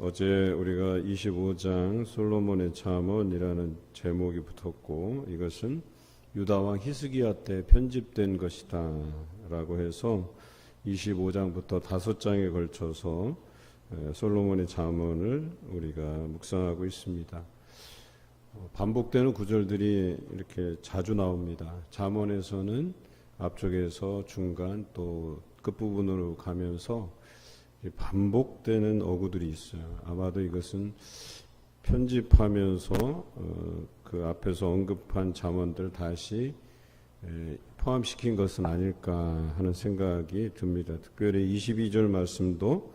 어제 우리가 25장 솔로몬의 잠언이라는 제목이 붙었고, 이것은 유다 왕 히스기야 때 편집된 것이다 라고 해서 25장부터 5장에 걸쳐서 솔로몬의 잠언을 우리가 묵상하고 있습니다. 반복되는 구절들이 이렇게 자주 나옵니다. 잠언에서는 앞쪽에서 중간 또 끝부분으로 가면서 반복되는 어구들이 있어요. 아마도 이것은 편집하면서 그 앞에서 언급한 잠언들 다시 포함시킨 것은 아닐까 하는 생각이 듭니다. 특별히 22절 말씀도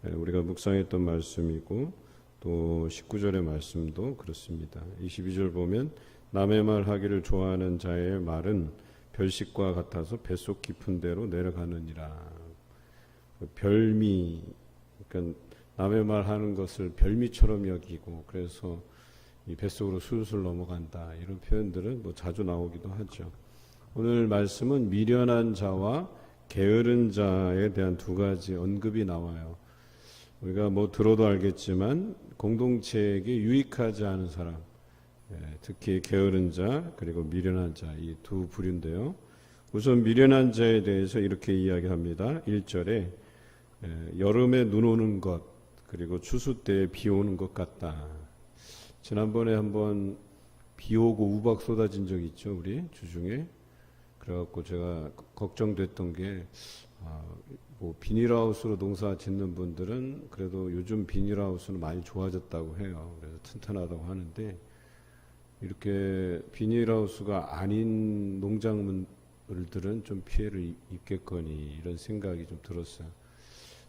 우리가 묵상했던 말씀이고 또 19절의 말씀도 그렇습니다. 22절 보면 남의 말 하기를 좋아하는 자의 말은 별식과 같아서 뱃속 깊은 데로 내려가느니라. 별미, 그러니까 남의 말 하는 것을 별미처럼 여기고 그래서 이 뱃속으로 술술 넘어간다, 이런 표현들은 뭐 자주 나오기도 하죠. 오늘 말씀은 미련한 자와 게으른 자에 대한 두 가지 언급이 나와요. 우리가 뭐 들어도 알겠지만 공동체에게 유익하지 않은 사람, 특히 게으른 자 그리고 미련한 자, 이 두 부류인데요. 우선 미련한 자에 대해서 이렇게 이야기합니다. 1절에 여름에 눈 오는 것 그리고 추수 때에 비 오는 것 같다. 지난번에 한번 비 오고 우박 쏟아진 적 있죠, 우리 주중에. 그래갖고 제가 걱정됐던 게 뭐 비닐하우스로 농사 짓는 분들은 그래도 요즘 비닐하우스는 많이 좋아졌다고 해요. 그래서 튼튼하다고 하는데 이렇게 비닐하우스가 아닌 농작물들은 좀 피해를 입겠거니, 이런 생각이 좀 들었어요.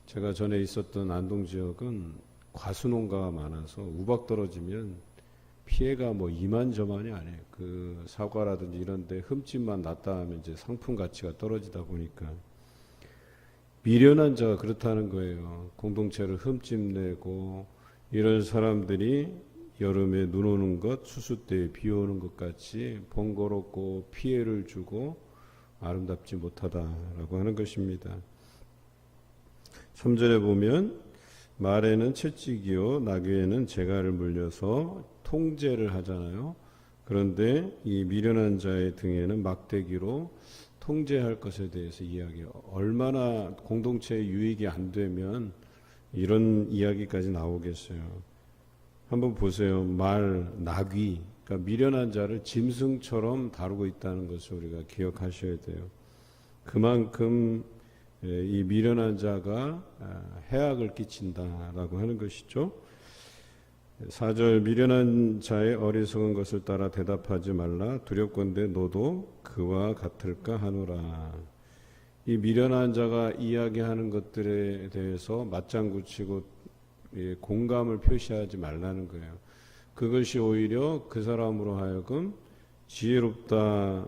제가 전에 있었던 안동 지역은 과수농가가 많아서 우박 떨어지면 피해가 뭐 이만저만이 아니에요. 그 사과라든지 이런 데 흠집만 났다 하면 이제 상품 가치가 떨어지다 보니까 미련한 자가 그렇다는 거예요. 공동체를 흠집 내고 이런 사람들이 여름에 눈 오는 것, 추수 때에 비 오는 것 같이 번거롭고 피해를 주고 아름답지 못하다라고 하는 것입니다. 3절에 보면 말에는 채찍이요 나귀에는 재갈을 물려서 통제를 하잖아요. 그런데 이 미련한 자의 등에는 막대기로 통제할 것에 대해서 이야기해요. 얼마나 공동체의 유익이 안 되면 이런 이야기까지 나오겠어요. 한번 보세요. 말, 나귀, 그러니까 미련한 자를 짐승처럼 다루고 있다는 것을 우리가 기억하셔야 돼요. 그만큼 이 미련한 자가 해악을 끼친다라고 하는 것이죠. 4절 미련한 자의 어리석은 것을 따라 대답하지 말라. 두렵건대 너도 그와 같을까 하노라. 이 미련한 자가 이야기하는 것들에 대해서 맞장구 치고 공감을 표시하지 말라는 거예요. 그것이 오히려 그 사람으로 하여금 지혜롭다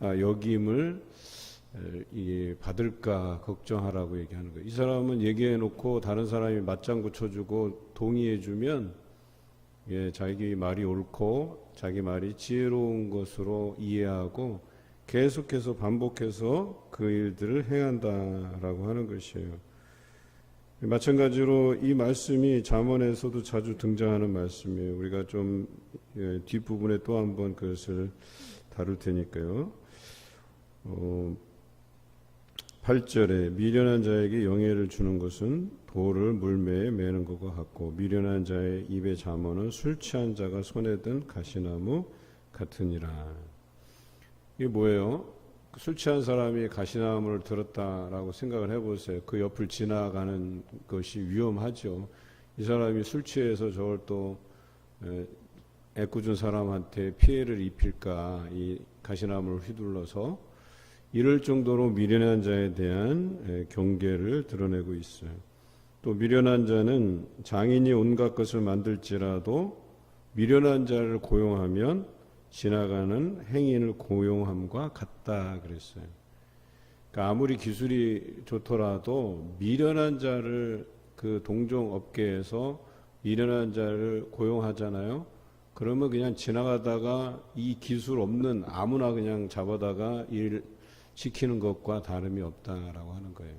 여김을 받을까 걱정하라고 얘기하는 거예요. 이 사람은 얘기해놓고 다른 사람이 맞장구 쳐주고 동의해주면 자기 말이 옳고 자기 말이 지혜로운 것으로 이해하고 계속해서 반복해서 그 일들을 행한다라고 하는 것이에요. 마찬가지로 이 말씀이 잠언에서도 자주 등장하는 말씀이에요. 우리가 좀 뒷부분에 또 한번 그것을 다룰 테니까요. 8절에 미련한 자에게 영예를 주는 것은 돌을 물매에 매는 것과 같고 미련한 자의 입의 잠언은 술 취한 자가 손에 든 가시나무 같으니라. 이게 뭐예요? 술 취한 사람이 가시나무를 들었다라고 생각을 해보세요. 그 옆을 지나가는 것이 위험하죠. 이 사람이 술 취해서 저걸 또 애꿎은 사람한테 피해를 입힐까, 이 가시나무를 휘둘러서. 이럴 정도로 미련한 자에 대한 경계를 드러내고 있어요. 또 미련한 자는 장인이 온갖 것을 만들지라도 미련한 자를 고용하면 지나가는 행인을 고용함과 같다 그랬어요. 그러니까 아무리 기술이 좋더라도 미련한 자를 그 동종 업계에서 미련한 자를 고용하잖아요. 그러면 그냥 지나가다가 이 기술 없는 아무나 그냥 잡아다가 일 시키는 것과 다름이 없다라고 하는 거예요.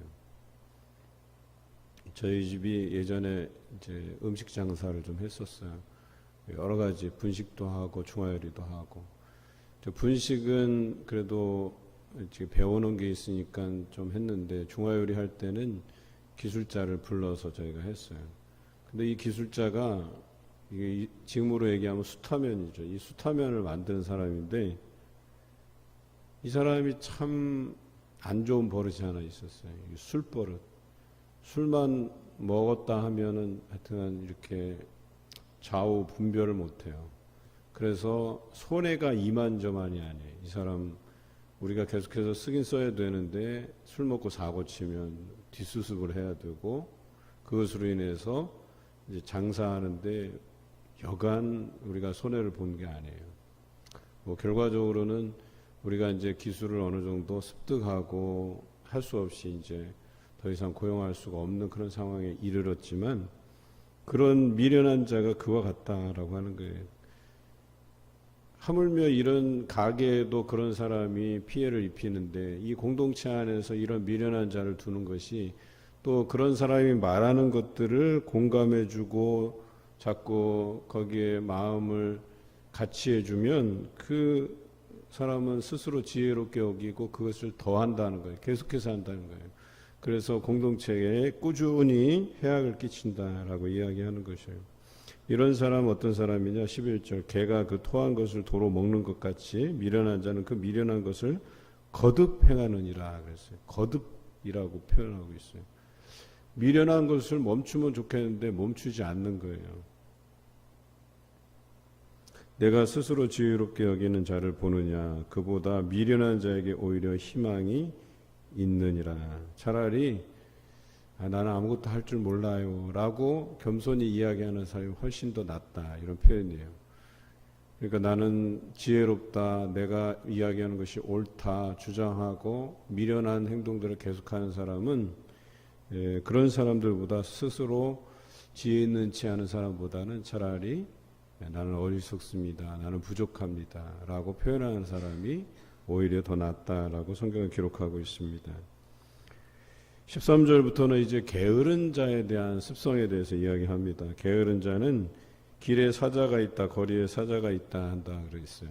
저희 집이 예전에 이제 음식 장사를 좀 했었어요. 여러 가지 분식도 하고 중화요리도 하고. 저 분식은 그래도 지금 배워놓은 게 있으니까 좀 했는데 중화요리 할 때는 기술자를 불러서 저희가 했어요. 근데 이 기술자가 이게 지금으로 얘기하면 수타면이죠. 이 수타면을 만드는 사람인데 이 사람이 참 안 좋은 버릇이 하나 있었어요. 술버릇. 술만 먹었다 하면은 하여튼 이렇게 좌우 분별을 못해요. 그래서 손해가 이만저만이 아니에요. 이 사람 우리가 계속해서 쓰긴 써야 되는데 술 먹고 사고 치면 뒷수습을 해야 되고 그것으로 인해서 이제 장사하는데 여간 우리가 손해를 본 게 아니에요. 뭐 결과적으로는 우리가 이제 기술을 어느 정도 습득하고 할 수 없이 이제 더 이상 고용할 수가 없는 그런 상황에 이르렀지만 그런 미련한 자가 그와 같다라고 하는 거예요. 하물며 이런 가게에도 그런 사람이 피해를 입히는데 이 공동체 안에서 이런 미련한 자를 두는 것이 또 그런 사람이 말하는 것들을 공감해주고 자꾸 거기에 마음을 같이 해주면 그 사람은 스스로 지혜롭게 여기고 그것을 더 한다는 거예요. 계속해서 한다는 거예요. 그래서 공동체에 꾸준히 해악을 끼친다라고 이야기하는 것이에요. 이런 사람 어떤 사람이냐? 11절 개가 그 토한 것을 도로 먹는 것 같이 미련한 자는 그 미련한 것을 거듭 행하느니라 그랬어요. 거듭이라고 표현하고 있어요. 미련한 것을 멈추면 좋겠는데 멈추지 않는 거예요. 내가 스스로 지혜롭게 여기는 자를 보느냐 그보다 미련한 자에게 오히려 희망이 있느니라. 차라리 나는 아무것도 할 줄 몰라요 라고 겸손히 이야기하는 사람이 훨씬 더 낫다 이런 표현이에요. 그러니까 나는 지혜롭다 내가 이야기하는 것이 옳다 주장하고 미련한 행동들을 계속하는 사람은 그런 사람들보다 스스로 지혜 있는 치 않은 사람보다는 차라리 나는 어리석습니다. 나는 부족합니다. 라고 표현하는 사람이 오히려 더 낫다라고 성경은 기록하고 있습니다. 13절부터는 이제 게으른 자에 대한 습성에 대해서 이야기합니다. 게으른 자는 길에 사자가 있다, 거리에 사자가 있다 한다 그랬어요.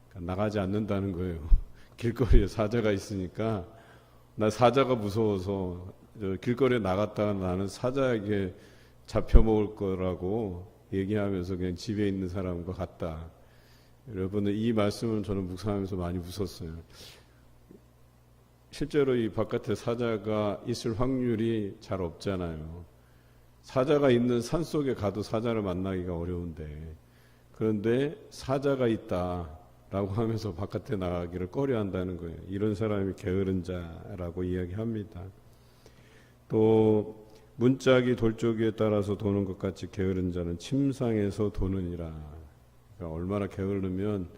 그러니까 나가지 않는다는 거예요. 길거리에 사자가 있으니까 나 사자가 무서워서 길거리에 나갔다가 나는 사자에게 잡혀먹을 거라고 얘기하면서 그냥 집에 있는 사람과 같다. 여러분은 이 말씀은 저는 묵상하면서 많이 웃었어요. 실제로 이 바깥에 사자가 있을 확률이 잘 없잖아요. 사자가 있는 산 속에 가도 사자를 만나기가 어려운데 그런데 사자가 있다라고 하면서 바깥에 나가기를 꺼려한다는 거예요. 이런 사람이 게으른 자라고 이야기합니다. 또 문짝이 돌조기에 따라서 도는 것 같이 게으른 자는 침상에서 도느니라. 그러니까 얼마나 게으르면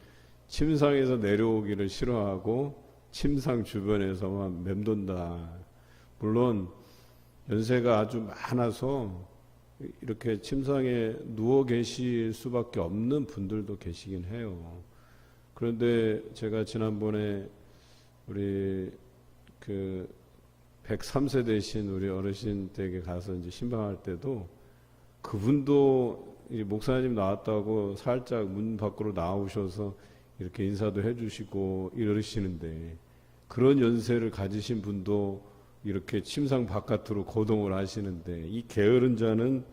침상에서 내려오기를 싫어하고 침상 주변에서만 맴돈다. 물론 연세가 아주 많아서 이렇게 침상에 누워 계실 수밖에 없는 분들도 계시긴 해요. 그런데 제가 지난번에 우리 103세 되신 우리 어르신 댁에 가서 이제 신방할 때도 그분도 목사님 나왔다고 살짝 문 밖으로 나오셔서 이렇게 인사도 해주시고 이러시는데 그런 연세를 가지신 분도 이렇게 침상 바깥으로 거동을 하시는데 이 게으른 자는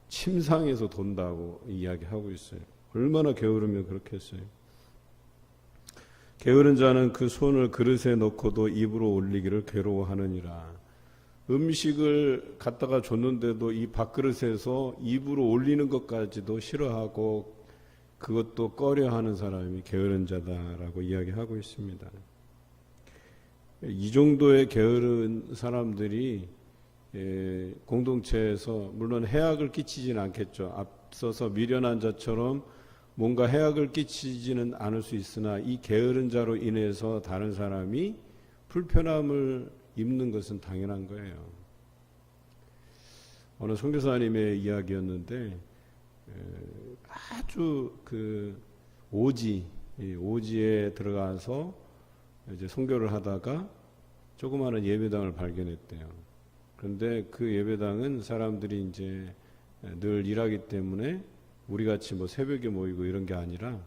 침상에서 돈다고 이야기하고 있어요. 얼마나 게으르면 그렇게 했어요. 게으른 자는 그 손을 그릇에 넣고도 입으로 올리기를 괴로워하느니라. 음식을 갖다가 줬는데도 이 밥그릇에서 입으로 올리는 것까지도 싫어하고 그것도 꺼려하는 사람이 게으른 자다라고 이야기하고 있습니다. 이 정도의 게으른 사람들이 공동체에서 물론 해악을 끼치지는 않겠죠. 앞서서 미련한 자처럼 뭔가 해악을 끼치지는 않을 수 있으나 이 게으른 자로 인해서 다른 사람이 불편함을 입는 것은 당연한 거예요. 어느 선교사님의 이야기였는데 아주 오지에 들어가서 이제 선교를 하다가 조그마한 예배당을 발견했대요. 그런데 그 예배당은 사람들이 이제 늘 일하기 때문에 우리 같이 뭐 새벽에 모이고 이런 게 아니라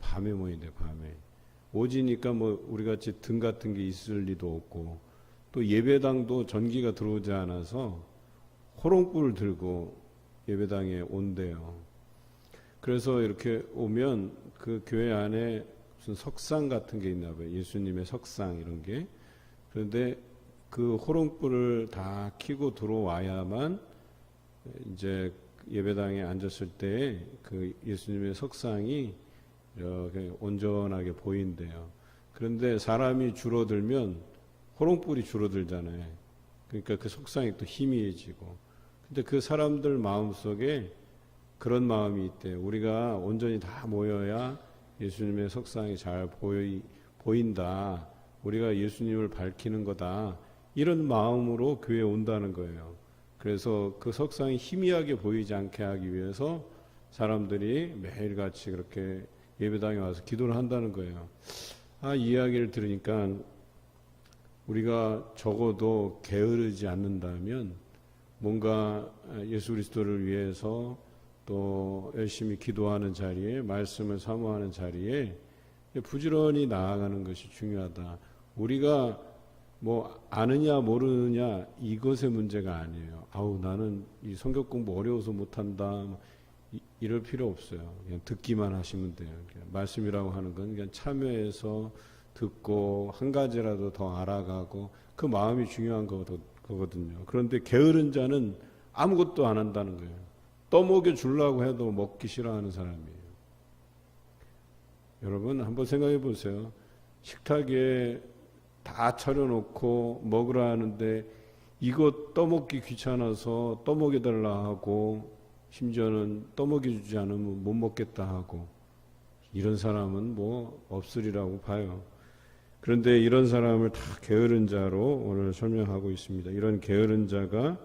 밤에 모인대, 밤에. 오지니까 뭐 우리 같이 등 같은 게 있을 리도 없고, 또 예배당도 전기가 들어오지 않아서 호롱불을 들고 예배당에 온대요. 그래서 이렇게 오면 그 교회 안에 무슨 석상 같은 게 있나 봐요. 예수님의 석상 이런 게. 그런데 그 호롱불을 다 켜고 들어와야만 이제 예배당에 앉았을 때 그 예수님의 석상이 이렇게 온전하게 보인대요. 그런데 사람이 줄어들면 호롱불이 줄어들잖아요. 그러니까 그 석상이 또 희미해지고. 근데 그 사람들 마음속에 그런 마음이 있대요. 우리가 온전히 다 모여야 예수님의 석상이 잘 보인다. 우리가 예수님을 밝히는 거다. 이런 마음으로 교회에 온다는 거예요. 그래서 그 석상이 희미하게 보이지 않게 하기 위해서 사람들이 매일같이 그렇게 예배당에 와서 기도를 한다는 거예요. 이 이야기를 들으니까 우리가 적어도 게으르지 않는다면 뭔가 예수 그리스도를 위해서 또 열심히 기도하는 자리에, 말씀을 사모하는 자리에 부지런히 나아가는 것이 중요하다. 우리가 뭐 아느냐 모르느냐 이것의 문제가 아니에요. 나는 이 성경 공부 어려워서 못한다, 이럴 필요 없어요. 그냥 듣기만 하시면 돼요. 말씀이라고 하는 건 그냥 참여해서 듣고 한 가지라도 더 알아가고, 그 마음이 중요한 거거든요. 그런데 게으른 자는 아무것도 안 한다는 거예요. 떠먹여 주려고 해도 먹기 싫어하는 사람이에요. 여러분 한번 생각해 보세요. 식탁에 다 차려놓고 먹으라 하는데 이거 떠먹기 귀찮아서 떠먹여달라 하고, 심지어는 떠먹여주지 않으면 못 먹겠다 하고, 이런 사람은 뭐 없으리라고 봐요. 그런데 이런 사람을 다 게으른 자로 오늘 설명하고 있습니다. 이런 게으른 자가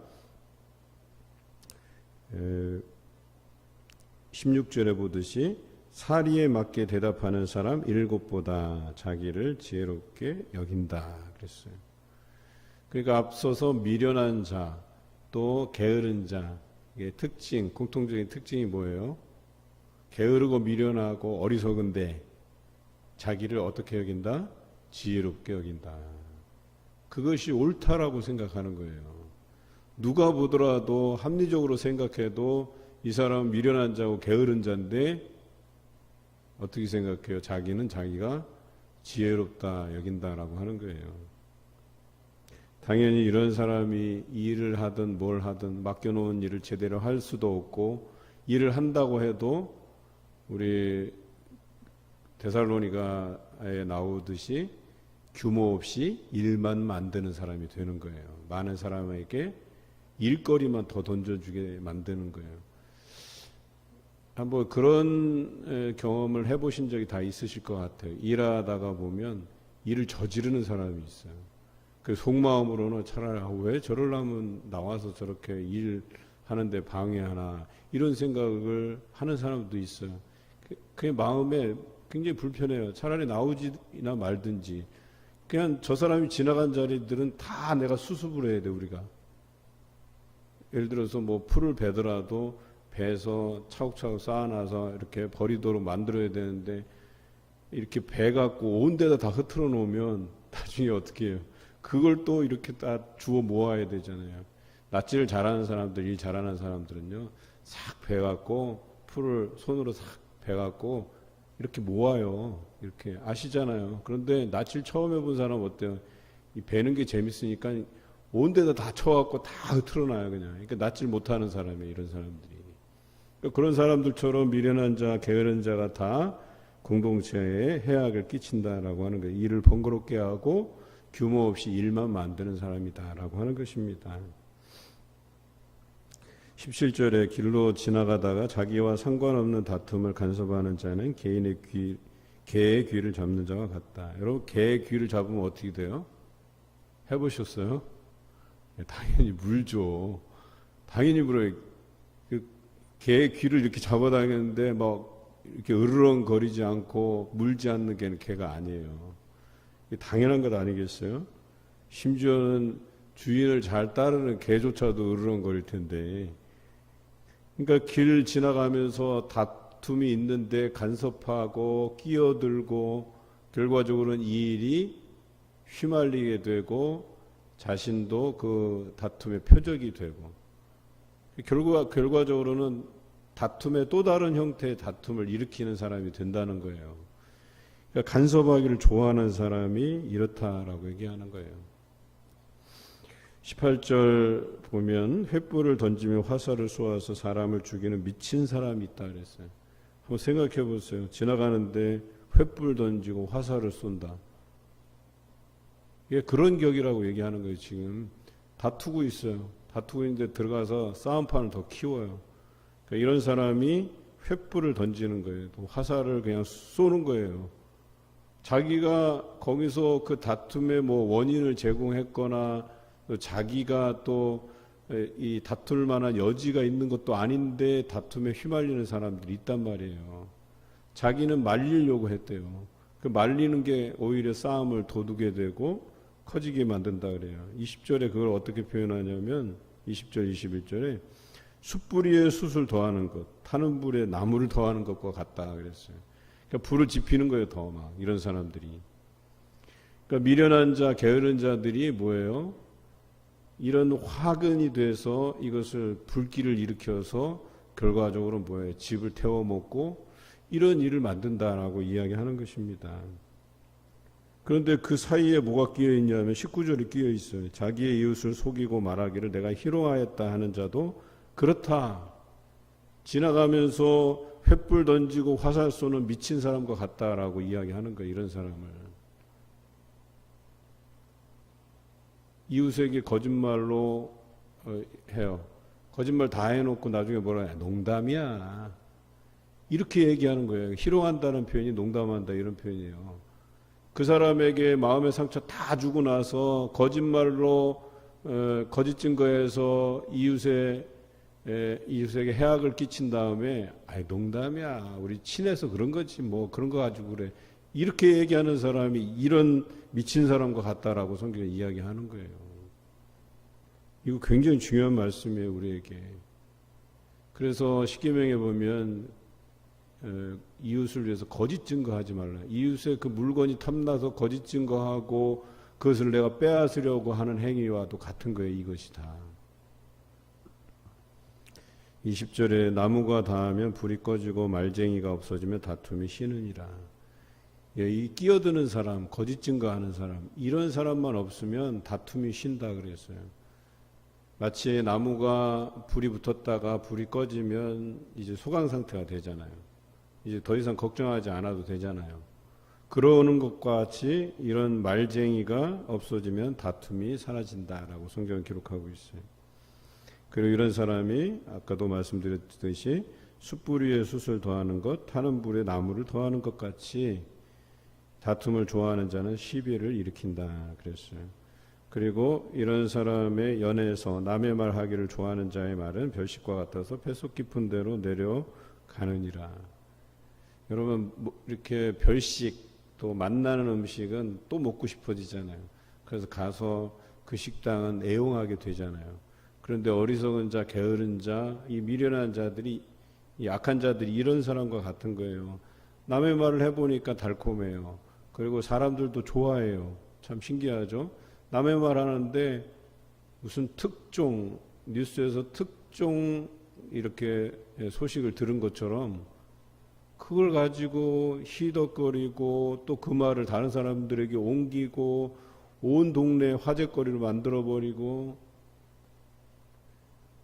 16절에 보듯이 사리에 맞게 대답하는 사람 7보다 자기를 지혜롭게 여긴다 그랬어요. 그러니까 앞서서 미련한 자, 또 게으른 자, 이게 특징, 공통적인 특징이 뭐예요? 게으르고 미련하고 어리석은데 자기를 어떻게 여긴다? 지혜롭게 여긴다. 그것이 옳다라고 생각하는 거예요. 누가 보더라도 합리적으로 생각해도 이 사람은 미련한 자고 게으른 자인데 어떻게 생각해요? 자기는 자기가 지혜롭다 여긴다라고 하는 거예요. 당연히 이런 사람이 일을 하든 뭘 하든 맡겨놓은 일을 제대로 할 수도 없고, 일을 한다고 해도 우리 데살로니가에 나오듯이 규모 없이 일만 만드는 사람이 되는 거예요. 많은 사람에게 일거리만 더 던져주게 만드는 거예요. 한번 그런 경험을 해보신 적이 다 있으실 것 같아요. 일하다가 보면 일을 저지르는 사람이 있어요. 그 속마음으로는 차라리 왜 저러려면 나와서 저렇게 일하는데 방해하나, 이런 생각을 하는 사람도 있어요. 그게 마음에 굉장히 불편해요. 차라리 나오지나 말든지. 그냥 저 사람이 지나간 자리들은 다 내가 수습을 해야 돼, 우리가. 예를 들어서 뭐 풀을 베더라도 베서 차곡차곡 쌓아놔서 이렇게 버리도록 만들어야 되는데, 이렇게 베갖고 온 데다 다 흐트러 놓으면 나중에 어떻게 해요? 그걸 또 이렇게 다 주워 모아야 되잖아요. 낫지를 잘하는 사람들, 일 잘하는 사람들은요, 싹 베갖고 풀을 손으로 싹 베갖고 이렇게 모아요. 이렇게 아시잖아요. 그런데 낫질 처음 해본 사람 어때요? 이 베는 게 재밌으니까 온 데다 다 쳐갖고 다 흐트러놔요, 그냥. 그러니까 낫질 못하는 사람이에요, 이런 사람들이. 그러니까 그런 사람들처럼 미련한 자, 게으른 자가 다 공동체에 해악을 끼친다라고 하는 거예요. 일을 번거롭게 하고 규모 없이 일만 만드는 사람이다라고 하는 것입니다. 17절에 길로 지나가다가 자기와 상관없는 다툼을 간섭하는 자는 개의 귀를 잡는 자와 같다. 여러분, 개의 귀를 잡으면 어떻게 돼요? 해보셨어요? 당연히 물죠. 당연히 물어요. 그 개의 귀를 이렇게 잡아당겼는데 막 이렇게 으르렁거리지 않고 물지 않는 개는 개가 아니에요. 당연한 것 아니겠어요? 심지어는 주인을 잘 따르는 개조차도 으르렁거릴 텐데, 그러니까 길 지나가면서 다툼이 있는데 간섭하고 끼어들고 결과적으로는 이 일이 휘말리게 되고 자신도 그 다툼의 표적이 되고, 결과적으로는 다툼의 또 다른 형태의 다툼을 일으키는 사람이 된다는 거예요. 그러니까 간섭하기를 좋아하는 사람이 이렇다라고 얘기하는 거예요. 18절 보면 횃불을 던지며 화살을 쏘아서 사람을 죽이는 미친 사람이 있다 그랬어요. 한번 생각해 보세요. 지나가는데 횃불 던지고 화살을 쏜다. 이게 그런 격이라고 얘기하는 거예요. 지금 다투고 있어요. 다투고 있는데 들어가서 싸움판을 더 키워요. 그러니까 이런 사람이 횃불을 던지는 거예요. 또 화살을 그냥 쏘는 거예요. 자기가 거기서 그 다툼의 뭐 원인을 제공했거나 또 자기가 또 이 다툴 만한 여지가 있는 것도 아닌데 다툼에 휘말리는 사람들이 있단 말이에요. 자기는 말리려고 했대요. 그 말리는 게 오히려 싸움을 돋우게 되고 커지게 만든다 그래요. 20절에 그걸 어떻게 표현하냐면 20절 21절에 숯불위에 숯을 더하는 것, 타는 불에 나무를 더하는 것과 같다 그랬어요. 그러니까 불을 지피는 거예요. 더 막 이런 사람들이. 그러니까 미련한 자, 게으른 자들이 뭐예요? 이런 화근이 돼서 이것을 불길을 일으켜서 결과적으로 뭐예요? 집을 태워 먹고 이런 일을 만든다라고 이야기하는 것입니다. 그런데 그 사이에 뭐가 끼어 있냐면 19절이 끼어 있어요. 자기의 이웃을 속이고 말하기를 내가 희롱하였다 하는 자도 그렇다. 지나가면서 횃불 던지고 화살 쏘는 미친 사람과 같다라고 이야기하는 거예요. 이런 사람을. 이웃에게 거짓말로 해요. 거짓말 다 해놓고 나중에 뭐라 해? 농담이야. 이렇게 얘기하는 거예요. 희롱한다는 표현이 농담한다 이런 표현이에요. 그 사람에게 마음의 상처 다 주고 나서 거짓말로 거짓 증거해서 이웃에게 해악을 끼친 다음에 아이 농담이야. 우리 친해서 그런 거지 뭐 그런 거 가지고 그래. 이렇게 얘기하는 사람이 이런 미친 사람과 같다라고 성경에 이야기하는 거예요. 이거 굉장히 중요한 말씀이에요, 우리에게. 그래서 십계명에 보면 이웃을 위해서 거짓 증거하지 말라. 이웃의 그 물건이 탐나서 거짓 증거하고 그것을 내가 빼앗으려고 하는 행위와도 같은 거예요, 이것이 다. 20절에 나무가 닿으면 불이 꺼지고 말쟁이가 없어지면 다툼이 쉬느니라. 이 끼어드는 사람, 거짓 증거하는 사람, 이런 사람만 없으면 다툼이 쉰다 그랬어요. 마치 나무가 불이 붙었다가 불이 꺼지면 이제 소강 상태가 되잖아요. 이제 더 이상 걱정하지 않아도 되잖아요. 그러는 것과 같이 이런 말쟁이가 없어지면 다툼이 사라진다라고 성경은 기록하고 있어요. 그리고 이런 사람이 아까도 말씀드렸듯이 숯불 위에 숯을 더하는 것, 타는 불에 나무를 더하는 것 같이 다툼을 좋아하는 자는 시비를 일으킨다 그랬어요. 그리고 이런 사람의 연애에서 남의 말 하기를 좋아하는 자의 말은 별식과 같아서 폐속 깊은 데로 내려가느니라. 여러분 이렇게 별식 또 만나는 음식은 또 먹고 싶어지잖아요. 그래서 가서 그 식당은 애용하게 되잖아요. 그런데 어리석은 자, 게으른 자, 이 미련한 자들이, 이 악한 자들이 이런 사람과 같은 거예요. 남의 말을 해보니까 달콤해요. 그리고 사람들도 좋아해요. 참 신기하죠? 남의 말 하는데 무슨 특종, 뉴스에서 특종 이렇게 소식을 들은 것처럼 그걸 가지고 희덕거리고 또 그 말을 다른 사람들에게 옮기고 온 동네에 화제거리를 만들어버리고,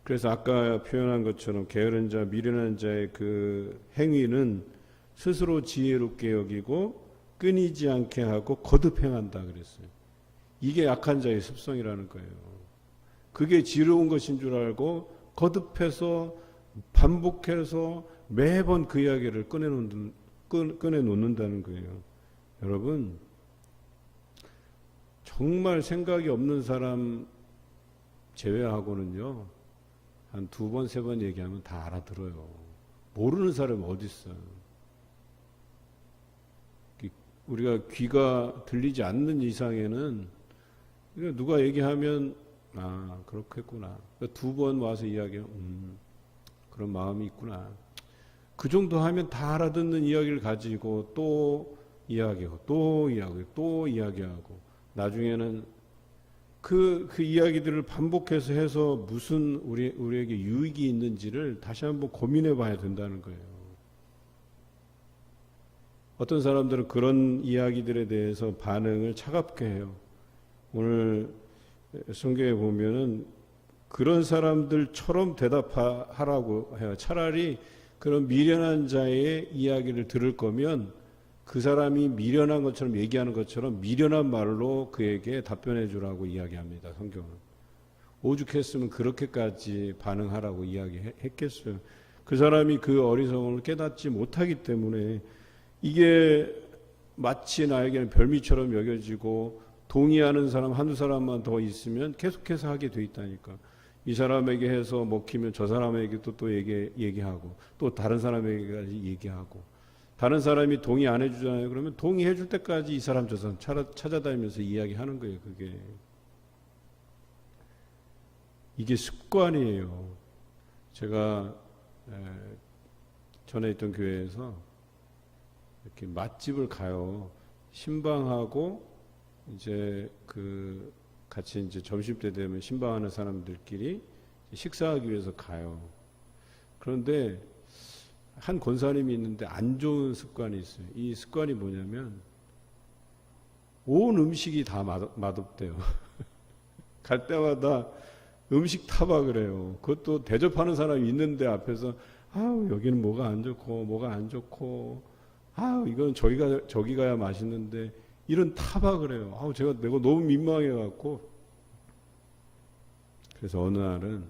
그래서 아까 표현한 것처럼 게으른 자, 미련한 자의 그 행위는 스스로 지혜롭게 여기고 끊이지 않게 하고 거듭 행한다 그랬어요. 이게 약한 자의 습성이라는 거예요. 그게 지혜로운 것인 줄 알고 거듭해서 반복해서 매번 그 이야기를 꺼내놓는다는 거예요. 여러분 정말 생각이 없는 사람 제외하고는요 한 2번, 3번 얘기하면 다 알아들어요. 모르는 사람이 어디 있어요. 우리가 귀가 들리지 않는 이상에는 누가 얘기하면 아, 그렇겠구나. 두 번 와서 이야기해요. 그런 마음이 있구나. 그 정도 하면 다 알아듣는 이야기를 가지고 또 이야기하고 또 이야기하고 또 이야기하고 나중에는 그 이야기들을 반복해서 해서 무슨 우리에게 유익이 있는지를 다시 한번 고민해 봐야 된다는 거예요. 어떤 사람들은 그런 이야기들에 대해서 반응을 차갑게 해요. 오늘 성경에 보면은 그런 사람들처럼 대답하라고 해요. 차라리 그런 미련한 자의 이야기를 들을 거면 그 사람이 미련한 것처럼 얘기하는 것처럼 미련한 말로 그에게 답변해 주라고 이야기합니다. 성경은. 오죽했으면 그렇게까지 반응하라고 이야기했겠어요. 그 사람이 그 어리석음을 깨닫지 못하기 때문에 이게 마치 나에게는 별미처럼 여겨지고 동의하는 사람 한두 사람만 더 있으면 계속해서 하게 돼 있다니까. 이 사람에게 해서 먹히면 저 사람에게 또 얘기하고 또 다른 사람에게까지 얘기하고 다른 사람이 동의 안 해주잖아요. 그러면 동의해 줄 때까지 이 사람 저 사람 찾아다니면서 이야기하는 거예요. 이게 습관이에요. 제가 전에 있던 교회에서 이렇게 맛집을 가요. 신방하고 이제 같이 이제 점심때 되면 신방하는 사람들끼리 식사하기 위해서 가요. 그런데 한 권사님이 있는데 안 좋은 습관이 있어요. 이 습관이 뭐냐면 온 음식이 다 맛없대요. 갈 때마다 음식 타박을 해요. 그것도 대접하는 사람이 있는데 앞에서 아우 여기는 뭐가 안 좋고 아우 이건 저기 가야 맛있는데 이런 타박을 해요. 아우 내가 너무 민망해 갖고 그래서 어느 날은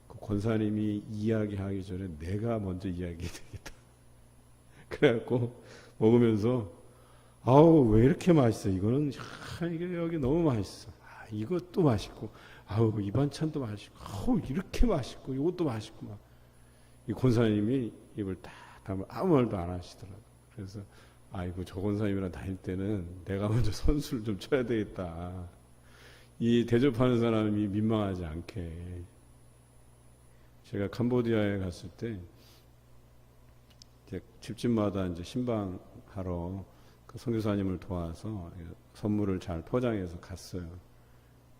그 권사님이 이야기하기 전에 내가 먼저 이야기해야 되겠다. 그래갖고 먹으면서 아우 왜 이렇게 맛있어? 이거는 이게 여기 너무 맛있어. 이것도 맛있고 아우 이 반찬도 맛있고 아우 이렇게 맛있고 이것도 맛있고 막 이 권사님이 입을 딱 다물고 아무 말도 안 하시더라고. 그래서 아이고 저 권사님이랑 다닐 때는 내가 먼저 선수를 좀 쳐야 되겠다. 이 대접하는 사람이 민망하지 않게. 제가 캄보디아에 갔을 때 이제 집집마다 이제 신방하러 그 선교사님을 도와서 선물을 잘 포장해서 갔어요.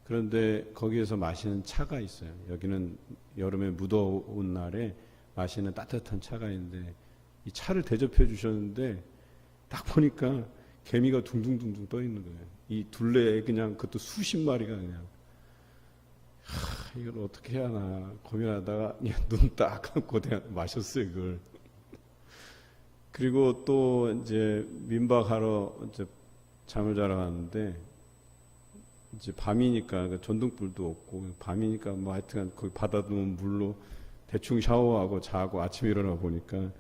그런데 거기에서 마시는 차가 있어요. 여기는 여름에 무더운 날에 마시는 따뜻한 차가 있는데 이 차를 대접해 주셨는데 딱 보니까 개미가 둥둥둥둥 떠 있는 거예요. 이 둘레에 그냥 그것도 수십 마리가 그냥 이걸 어떻게 해야 하나 고민하다가 그냥 눈 딱 감고 마셨어요 그걸. 그리고 또 이제 민박하러 이제 잠을 자러 갔는데 이제 밤이니까 전등불도 없고 밤이니까 뭐 하여튼 거기 받아두는 물로 대충 샤워하고 자고 아침에 일어나 보니까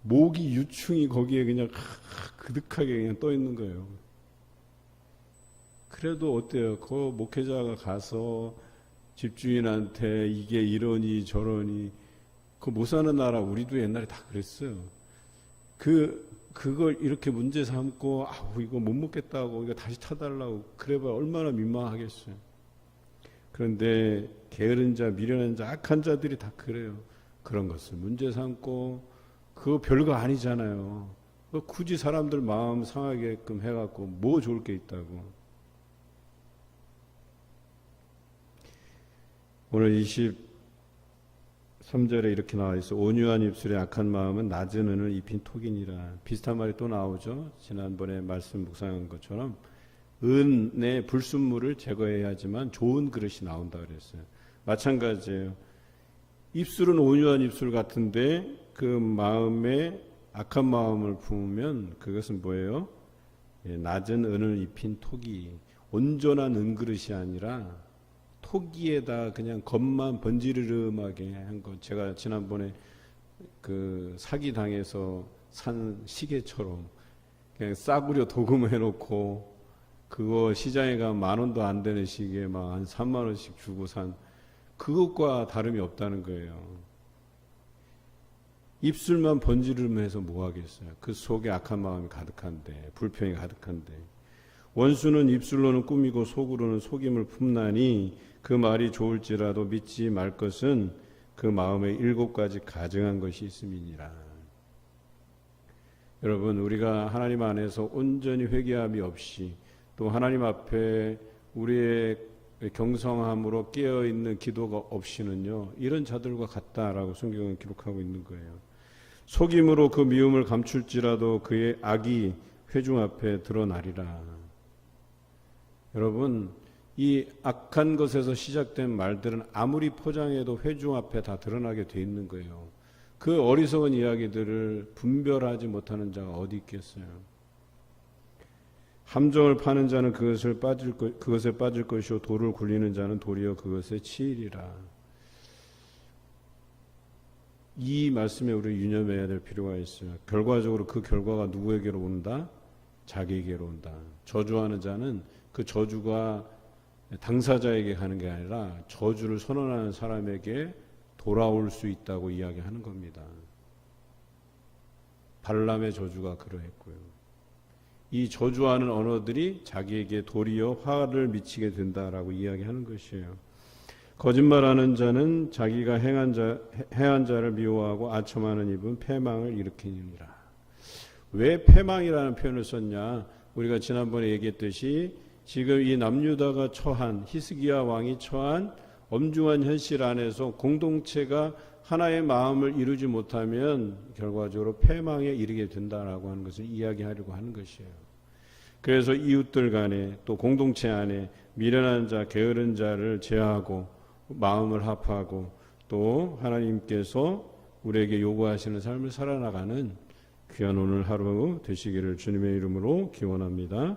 모기 유충이 거기에 그냥 그득하게 그냥 떠 있는 거예요. 그래도 어때요? 그 목회자가 가서 집주인한테 이게 이러니 저러니 그 못 사는 나라 우리도 옛날에 다 그랬어요. 그걸 이렇게 문제 삼고 아우 이거 못 먹겠다고 이거 다시 타달라고 그래봐 얼마나 민망하겠어요. 그런데 게으른 자, 미련한 자, 악한 자들이 다 그래요. 그런 것을 문제 삼고 그거 별거 아니잖아요. 굳이 사람들 마음 상하게끔 해갖고 뭐 좋을 게 있다고. 오늘 23절에 이렇게 나와 있어. 온유한 입술에 악한 마음은 낮은 은을 입힌 톡이니라. 비슷한 말이 또 나오죠. 지난번에 말씀 묵상한 것처럼 은의 불순물을 제거해야지만 좋은 그릇이 나온다 그랬어요. 마찬가지예요. 입술은 온유한 입술 같은데 그 마음에 악한 마음을 품으면 그것은 뭐예요? 낮은 은을 입힌 톡이 온전한 은그릇이 아니라 토기에다 그냥 겉만 번지르르하게 한 거. 제가 지난번에 그 사기 당해서 산 시계처럼 그냥 싸구려 도금해놓고 그거 시장에 가면 10,000원도 안 되는 시계 막 한 30,000원씩 주고 산 그것과 다름이 없다는 거예요. 입술만 번지르르해서 뭐 하겠어요? 그 속에 악한 마음이 가득한데 불평이 가득한데 원수는 입술로는 꾸미고 속으로는 속임을 품나니 그 말이 좋을지라도 믿지 말 것은 그 마음에 7가지 가증한 것이 있음이니라. 여러분, 우리가 하나님 안에서 온전히 회개함이 없이 또 하나님 앞에 우리의 경성함으로 깨어있는 기도가 없이는요, 이런 자들과 같다라고 성경은 기록하고 있는 거예요. 속임으로 그 미움을 감출지라도 그의 악이 회중 앞에 드러나리라. 여러분, 이 악한 것에서 시작된 말들은 아무리 포장해도 회중 앞에 다 드러나게 돼 있는 거예요. 그 어리석은 이야기들을 분별하지 못하는 자가 어디 있겠어요. 함정을 파는 자는 그것에 빠질 것이요 돌을 굴리는 자는 도리어 그것에 치이리라. 이 말씀에 우리 유념해야 될 필요가 있어요. 결과적으로 그 결과가 누구에게로 온다? 자기에게로 온다. 저주하는 자는 그 저주가 당사자에게 가는 게 아니라 저주를 선언하는 사람에게 돌아올 수 있다고 이야기하는 겁니다. 발람의 저주가 그러했고요. 이 저주하는 언어들이 자기에게 도리어 화를 미치게 된다라고 이야기하는 것이에요. 거짓말하는 자는 자기가 행한 자를 미워하고 아첨하는 입은 패망을 일으키니라. 왜 패망이라는 표현을 썼냐? 우리가 지난번에 얘기했듯이 지금 이 남유다가 처한, 히스기야 왕이 처한 엄중한 현실 안에서 공동체가 하나의 마음을 이루지 못하면 결과적으로 패망에 이르게 된다라고 하는 것을 이야기하려고 하는 것이에요. 그래서 이웃들 간에 또 공동체 안에 미련한 자, 게으른 자를 제하고 마음을 합하고 또 하나님께서 우리에게 요구하시는 삶을 살아나가는 귀한 오늘 하루 되시기를 주님의 이름으로 기원합니다.